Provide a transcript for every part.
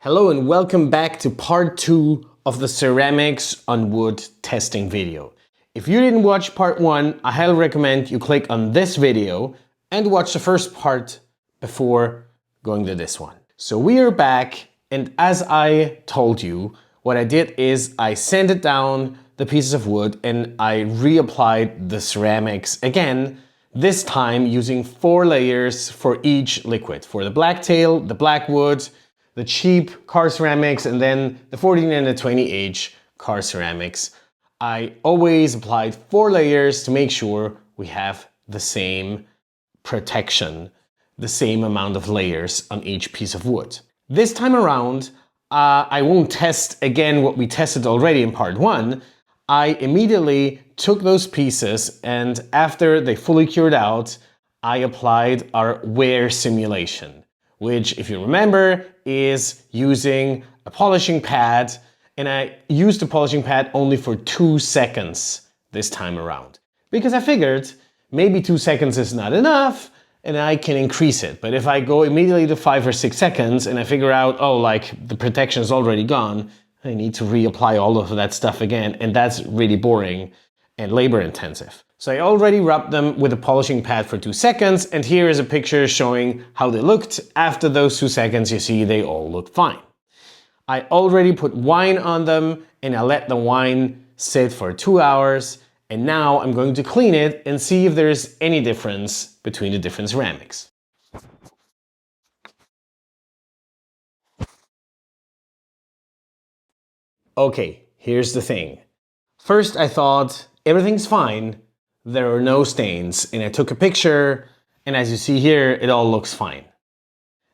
Hello and welcome back to part 2 of the ceramics on wood testing video. If you didn't watch part 1, I highly recommend you click on this video and watch the first part before going to this one. So we are back, and as I told you, what I did is I sanded down the pieces of wood and I reapplied the ceramics again, this time using 4 layers for each liquid. For the blacktail, the black wood, the cheap car ceramics, and then the 14 and the 20H car ceramics. I always applied 4 layers to make sure we have the same protection, the same amount of layers on each piece of wood. This time around, I won't test again what we tested already in part 1. I immediately took those pieces, and after they fully cured out, I applied our wear simulation, which, if you remember, is using a polishing pad, and I used the polishing pad only for 2 seconds this time around. Because I figured maybe 2 seconds is not enough and I can increase it. But if I go immediately to 5 or 6 seconds and I figure out, oh, like the protection is already gone, I need to reapply all of that stuff again, and that's really boring and labor intensive. So I already rubbed them with a polishing pad for 2 seconds, and here is a picture showing how they looked. After those 2 seconds, you see they all look fine. I already put wine on them, and I let the wine sit for 2 hours, and now I'm going to clean it and see if there's any difference between the different ceramics. Okay, here's the thing. First I thought everything's fine, there are no stains, and I took a picture, and as you see here, it all looks fine.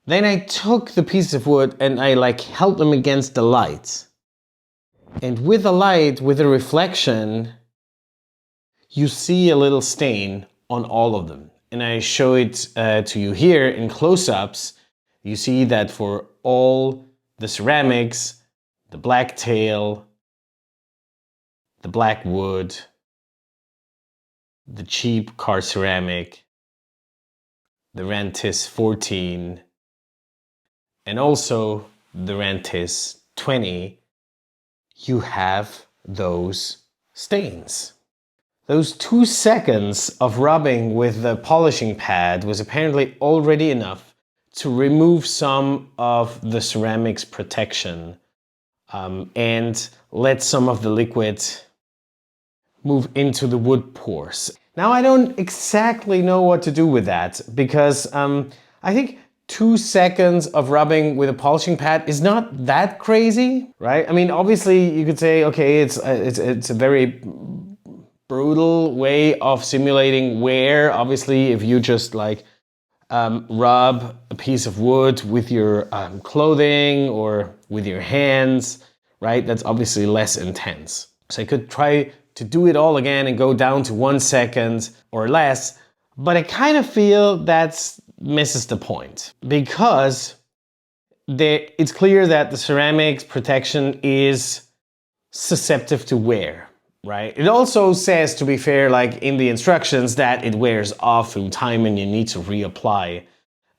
Then I took the piece of wood and I held them against the light. And with the light, with the reflection, you see a little stain on all of them. And I show it to you here in close-ups. You see that for all the ceramics, the blacktail, the black wood, the cheap car ceramic, the Rentis 14, and also the Rentis 20, you have those stains. Those 2 seconds of rubbing with the polishing pad was apparently already enough to remove some of the ceramics protection and let some of the liquid move into the wood pores. Now I don't exactly know what to do with that, because I think 2 seconds of rubbing with a polishing pad is not that crazy, right? I mean, obviously you could say, okay, it's a very brutal way of simulating wear. Obviously, if you just rub a piece of wood with your clothing or with your hands, right? That's obviously less intense. So I could try to do it all again and go down to 1 second or less, but I kind of feel that misses the point, because it's clear that the ceramics protection is susceptible to wear, right? It also says, to be fair, in the instructions, that it wears off through time and you need to reapply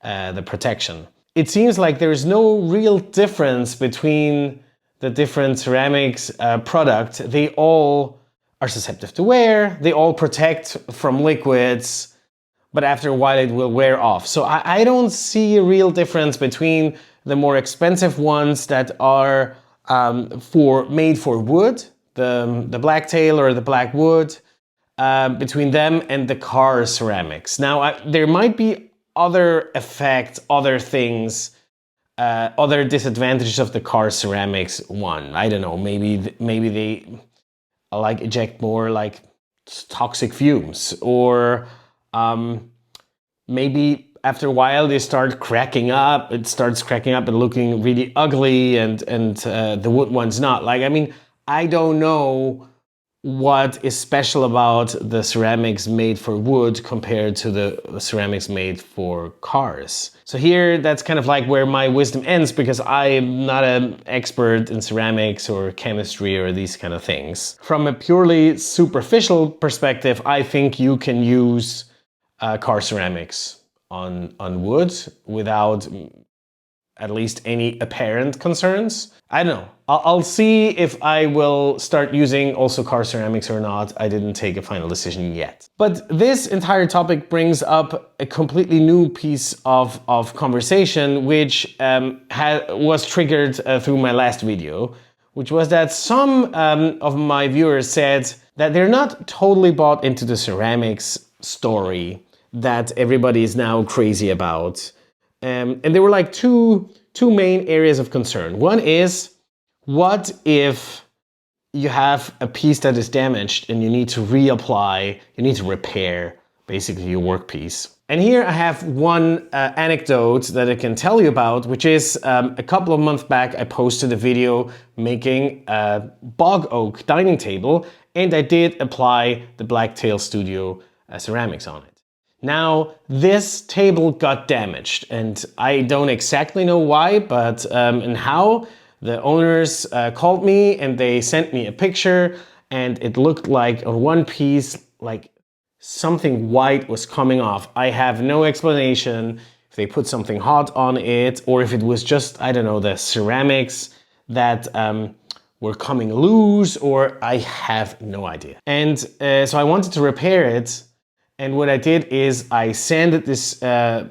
the protection. It seems like there is no real difference between the different ceramics products. They all are susceptible to wear, they all protect from liquids, but after a while it will wear off. So I don't see a real difference between the more expensive ones that are made for wood, the blacktail or the black wood, between them and the car ceramics. Now there might be other effects, other things, other disadvantages of the car ceramics one. I don't know, maybe they eject more toxic fumes, or maybe after a while they start cracking up. It starts cracking up and looking really ugly, and the wood one's not. I mean, I don't know what is special about the ceramics made for wood compared to the ceramics made for cars. So here, that's kind of where my wisdom ends, because I am not an expert in ceramics or chemistry or these kind of things. From a purely superficial perspective, I think you can use car ceramics on wood without at least any apparent concerns. I don't know. I'll see if I will start using also car ceramics or not. I didn't take a final decision yet. But this entire topic brings up a completely new piece of conversation, which was triggered through my last video, which was that some of my viewers said that they're not totally bought into the ceramics story that everybody is now crazy about. And there were like two main areas of concern. One is, what if you have a piece that is damaged and you need to reapply, you need to repair basically your workpiece? And here I have one anecdote that I can tell you about, which is a couple of months back I posted a video making a bog oak dining table, and I did apply the Blacktail Studio ceramics on it. Now, this table got damaged, and I don't exactly know why, but and how. The owners called me and they sent me a picture, and it looked like on one piece, like something white was coming off. I have no explanation if they put something hot on it or if it was just, I don't know, the ceramics that were coming loose, or I have no idea. And so I wanted to repair it. And what I did is I sanded this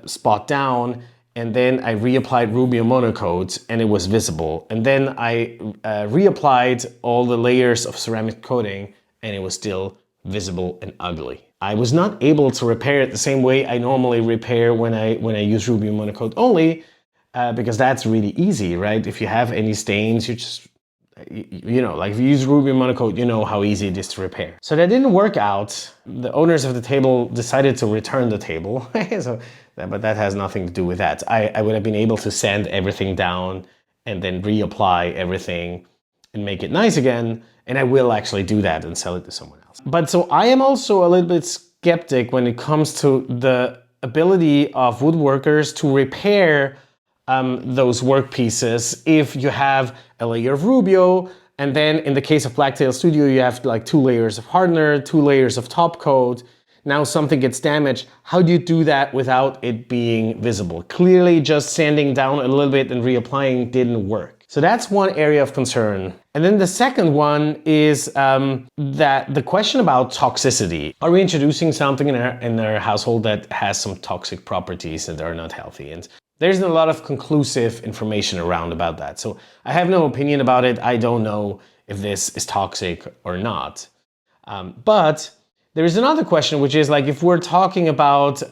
spot down, and then I reapplied Rubio Monocoat, and it was visible. And then I reapplied all the layers of ceramic coating, and it was still visible and ugly. I was not able to repair it the same way I normally repair when I use Rubio Monocoat only, because that's really easy, right? If you have any stains, you just, you know, like if you use Rubio Monocoat, you know how easy it is to repair. So that didn't work out. The owners of the table decided to return the table. But that has nothing to do with that. I would have been able to sand everything down and then reapply everything and make it nice again. And I will actually do that and sell it to someone else. But so I am also a little bit skeptic when it comes to the ability of woodworkers to repair those workpieces if you have a layer of Rubio, and then in the case of Blacktail Studio, you have like 2 layers of hardener, 2 layers of top coat. Now something gets damaged. How do you do that without it being visible? Clearly just sanding down a little bit and reapplying didn't work. So that's one area of concern. And then the second one is that the question about toxicity. Are we introducing something in our household that has some toxic properties that are not healthy? And there's a lot of conclusive information around about that. So I have no opinion about it. I don't know if this is toxic or not. But there is another question, which is like, if we're talking about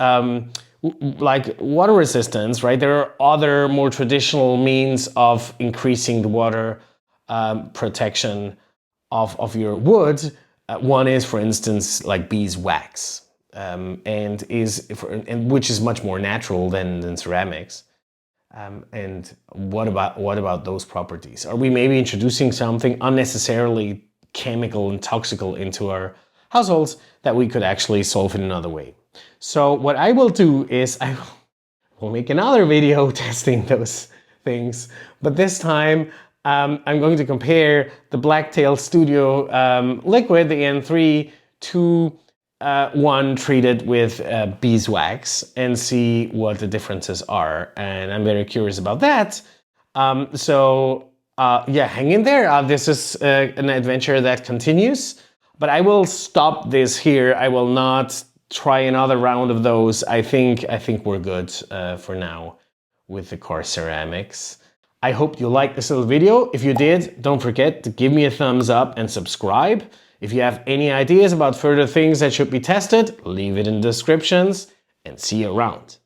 like water resistance, right? There are other more traditional means of increasing the water protection of your wood. One is, for instance, like beeswax, which is much more natural than ceramics. And what about those properties? Are we maybe introducing something unnecessarily chemical and toxical into our households that we could actually solve in another way? So what I will do is I will make another video testing those things, but this time I'm going to compare the Blacktail Studio liquid, the EN3, to one treated with beeswax, and see what the differences are. And I'm very curious about that. Yeah, hang in there. This is an adventure that continues. But I will stop this here. I will not try another round of those. I think we're good for now with the core ceramics. I hope you liked this little video. If you did, don't forget to give me a thumbs up and subscribe. If you have any ideas about further things that should be tested, leave it in the descriptions, and see you around.